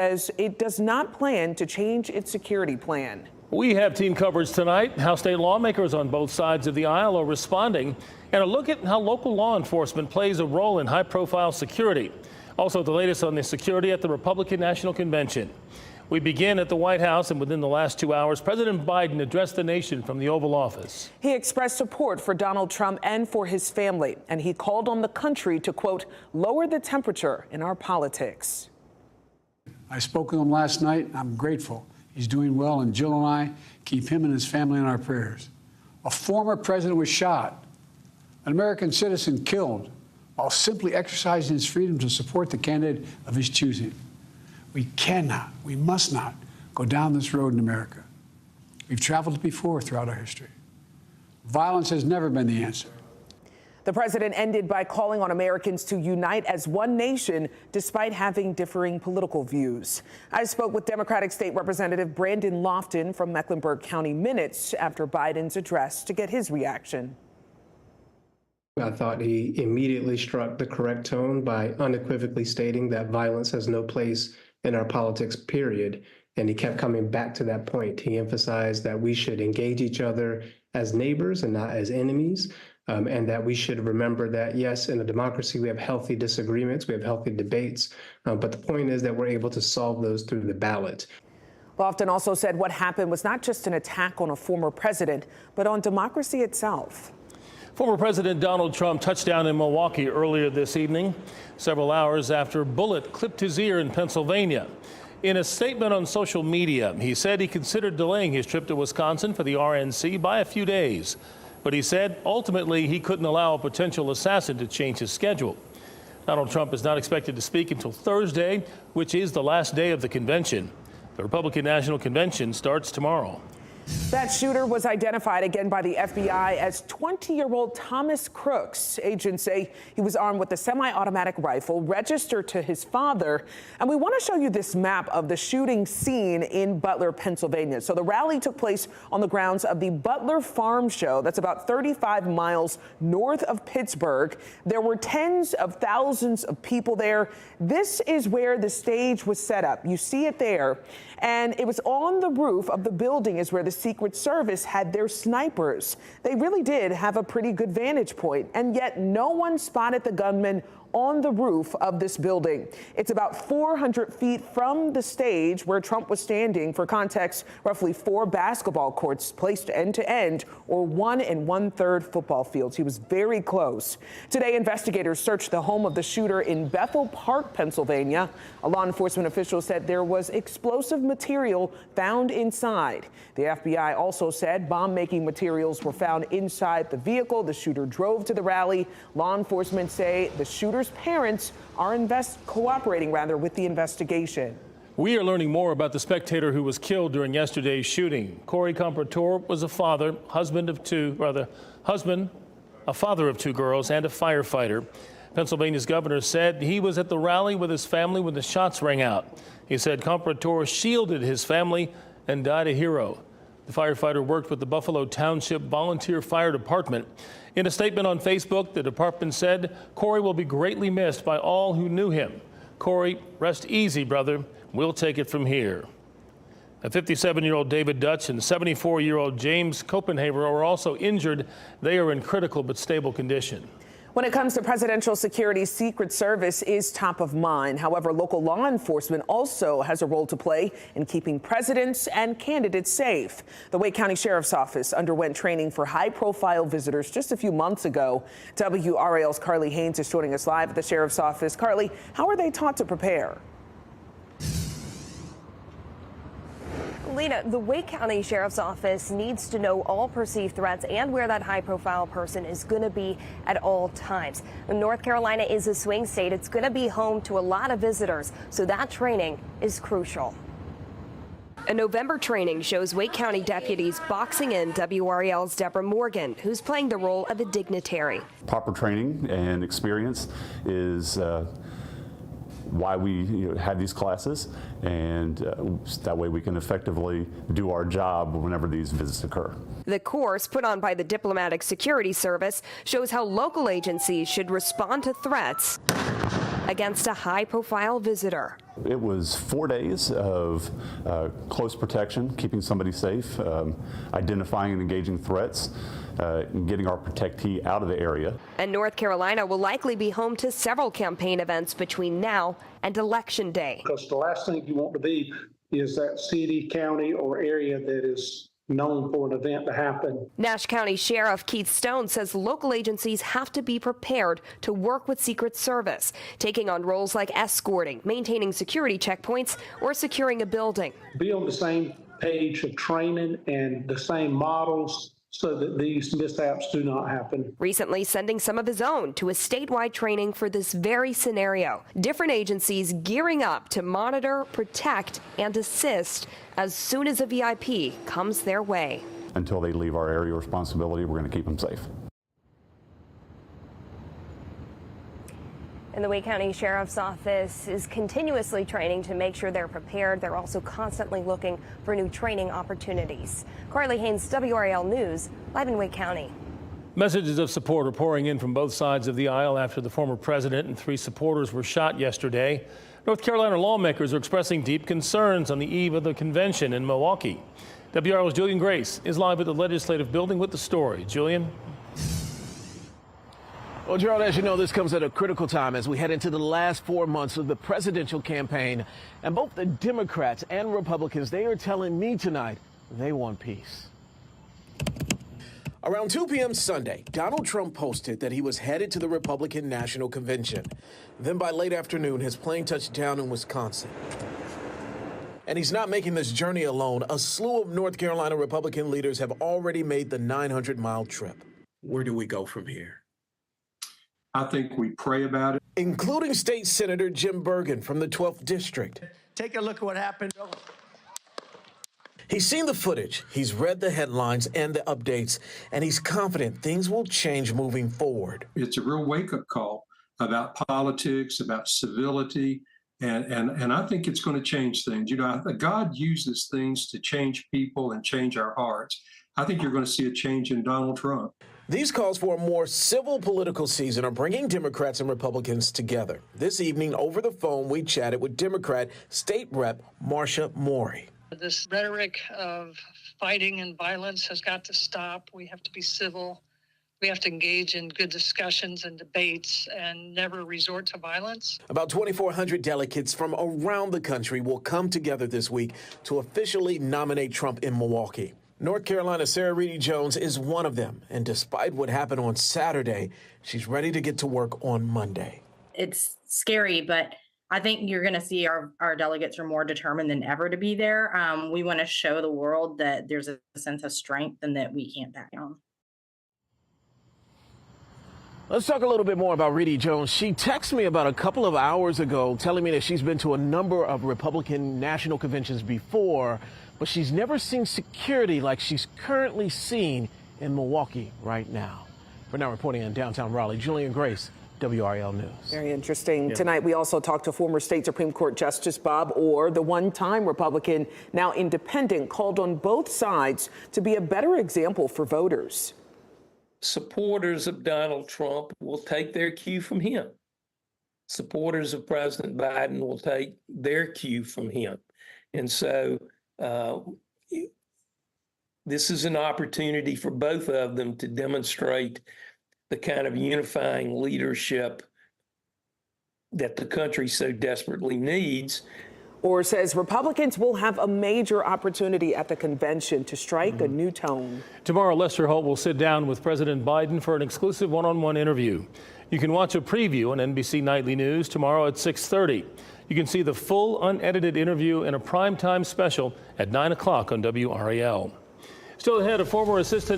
says it does not plan to change its security plan. We have team coverage tonight, how state lawmakers on both sides of the aisle are responding, and a look at how local law enforcement plays a role in high-profile security. Also, the latest on the security at the Republican National Convention. We begin at the White House, and within the last 2 hours, President Biden addressed the nation from the Oval Office. He expressed support for Donald Trump and for his family, and he called on the country to, quote, lower the temperature in our politics. I spoke with him last night. I'm grateful. He's doing well, and Jill and I keep him and his family in our prayers. A former president was shot, an American citizen killed, while simply exercising his freedom to support the candidate of his choosing. We cannot, we must not go down this road in America. We've traveled before throughout our history. Violence has never been the answer. The president ended by calling on Americans to unite as one nation despite having differing political views. I spoke with Democratic State Representative Brandon Lofton from Mecklenburg County minutes after Biden's address to get his reaction. I thought he immediately struck the correct tone by unequivocally stating that violence has no place in our politics, period. And he kept coming back to that point. He emphasized that we should engage each other as neighbors and not as enemies. And that we should remember that, yes, in a democracy, we have healthy disagreements, we have healthy debates, but the point is that we're able to solve those through the ballot. Lofton also said what happened was not just an attack on a former president, but on democracy itself. Former President Donald Trump touched down in Milwaukee earlier this evening, several hours after a bullet clipped his ear in Pennsylvania. In a statement on social media, he said he considered delaying his trip to Wisconsin for the RNC by a few days. But he said ultimately he couldn't allow a potential assassin to change his schedule. Donald Trump is not expected to speak until Thursday, which is the last day of the convention. The Republican National Convention starts tomorrow. That shooter was identified again by the FBI as 20-year-old Thomas Crooks. Agents say he was armed with a semi-automatic rifle registered to his father. And we want to show you this map of the shooting scene in Butler, Pennsylvania. So the rally took place on the grounds of the Butler Farm Show. That's about 35 miles north of Pittsburgh. There were tens of thousands of people there. This is where the stage was set up. You see it there. And it was on the roof of the building is where the Secret Service had their snipers. They really did have a pretty good vantage point, and yet no one spotted the gunman on the roof of this building. It's about 400 feet from the stage where Trump was standing. For context, roughly 4 basketball courts placed end to end, or 1 1/3 football fields. He was very close. Today, investigators searched the home of the shooter in Bethel Park, Pennsylvania. A law enforcement official said there was explosive material found inside. The FBI also said bomb-making materials were found inside the vehicle the shooter drove to the rally. Law enforcement say the shooter's parents are cooperating with the investigation. We are learning more about the spectator who was killed during yesterday's shooting. Corey Comprator was a father of 2 girls and a firefighter. Pennsylvania's governor said he was at the rally with his family when the shots rang out. He said Comprator shielded his family and died a hero. The firefighter worked with the Buffalo Township Volunteer Fire Department. In a statement on Facebook, the department said Corey will be greatly missed by all who knew him. Corey, rest easy, brother. We'll take it from here. A 57-year-old David Dutch and 74-year-old James Copenhaver are also injured. They are in critical but stable condition. When it comes to presidential security, Secret Service is top of mind. However, local law enforcement also has a role to play in keeping presidents and candidates safe. The Wake County Sheriff's Office underwent training for high-profile visitors just a few months ago. WRAL's Carly Haynes is joining us live at the Sheriff's Office. Carly, how are they taught to prepare? Lena, the Wake County Sheriff's Office needs to know all perceived threats and where that high-profile person is going to be at all times. North Carolina is a swing state. It's going to be home to a lot of visitors, so that training is crucial. A November training shows Wake County deputies boxing in WRAL's Deborah Morgan, who's playing the role of a dignitary. Proper training and experience is why we have these classes, and that way we can effectively do our job whenever these visits occur. The course, put on by the Diplomatic Security Service, shows how local agencies should respond to threats against a high-profile visitor. It was 4 days of close protection, keeping somebody safe, identifying and engaging threats, and getting our protectee out of the area. And North Carolina will likely be home to several campaign events between now and Election Day. Because the last thing you want to be is that city, county, or area that is known for an event to happen. Nash County Sheriff Keith Stone says local agencies have to be prepared to work with Secret Service, taking on roles like escorting, maintaining security checkpoints, or securing a building. Be on the same page of training and the same models so that these mishaps do not happen. Recently sending some of his own to a statewide training for this very scenario. Different agencies gearing up to monitor, protect, and assist as soon as a VIP comes their way. Until they leave our area of responsibility, we're going to keep them safe. And the Wake County Sheriff's Office is continuously training to make sure they're prepared. They're also constantly looking for new training opportunities. Carly Haynes, WRAL News, live in Wake County. Messages of support are pouring in from both sides of the aisle after the former president and 3 supporters were shot yesterday. North Carolina lawmakers are expressing deep concerns on the eve of the convention in Milwaukee. WRAL's Julian Grace is live at the legislative building with the story. Julian? Well, Gerald, as you know, this comes at a critical time as we head into the last 4 months of the presidential campaign. And both the Democrats and Republicans, they are telling me tonight they want peace. Around 2 p.m. Sunday, Donald Trump posted that he was headed to the Republican National Convention. Then by late afternoon, his plane touched down in Wisconsin. And he's not making this journey alone. A slew of North Carolina Republican leaders have already made the 900-mile trip. Where do we go from here? I think we pray about it. Including State Senator Jim Bergen from the 12th District. Take a look at what happened. He's seen the footage, he's read the headlines and the updates, and he's confident things will change moving forward. It's a real wake-up call about politics, about civility, and I think it's going to change things. You know, God uses things to change people and change our hearts. I think you're going to see a change in Donald Trump. These calls for a more civil political season are bringing Democrats and Republicans together. This evening, over the phone, we chatted with Democrat State Rep Marcia Morey. This rhetoric of fighting and violence has got to stop. We have to be civil. We have to engage in good discussions and debates and never resort to violence. About 2,400 delegates from around the country will come together this week to officially nominate Trump in Milwaukee. North Carolina's Sarah Reedy Jones is one of them, and despite what happened on Saturday, she's ready to get to work on Monday. It's scary, but I think you're going to see our delegates are more determined than ever to be there. We want to show the world that there's a sense of strength and that we can't back down. Let's talk a little bit more about Reedy Jones. She texted me about a couple of hours ago telling me that she's been to a number of Republican national conventions before, but she's never seen security like she's currently seen in Milwaukee right now. For now, reporting in downtown Raleigh, Julian Grace, WRAL News. Very interesting. Yeah. Tonight, we also talked to former state Supreme Court Justice Bob Orr. The one-time Republican, now independent, called on both sides to be a better example for voters. Supporters of Donald Trump will take their cue from him. Supporters of President Biden will take their cue from him. And so this is an opportunity for both of them to demonstrate the kind of unifying leadership that the country so desperately needs. Orr says Republicans will have a major opportunity at the convention to strike a new tone. Tomorrow, Lester Holt will sit down with President Biden for an exclusive one-on-one interview. You can watch a preview on NBC Nightly News tomorrow at 6:30. You can see the full unedited interview in a primetime special at 9 o'clock on WRAL. Still ahead, a former assistant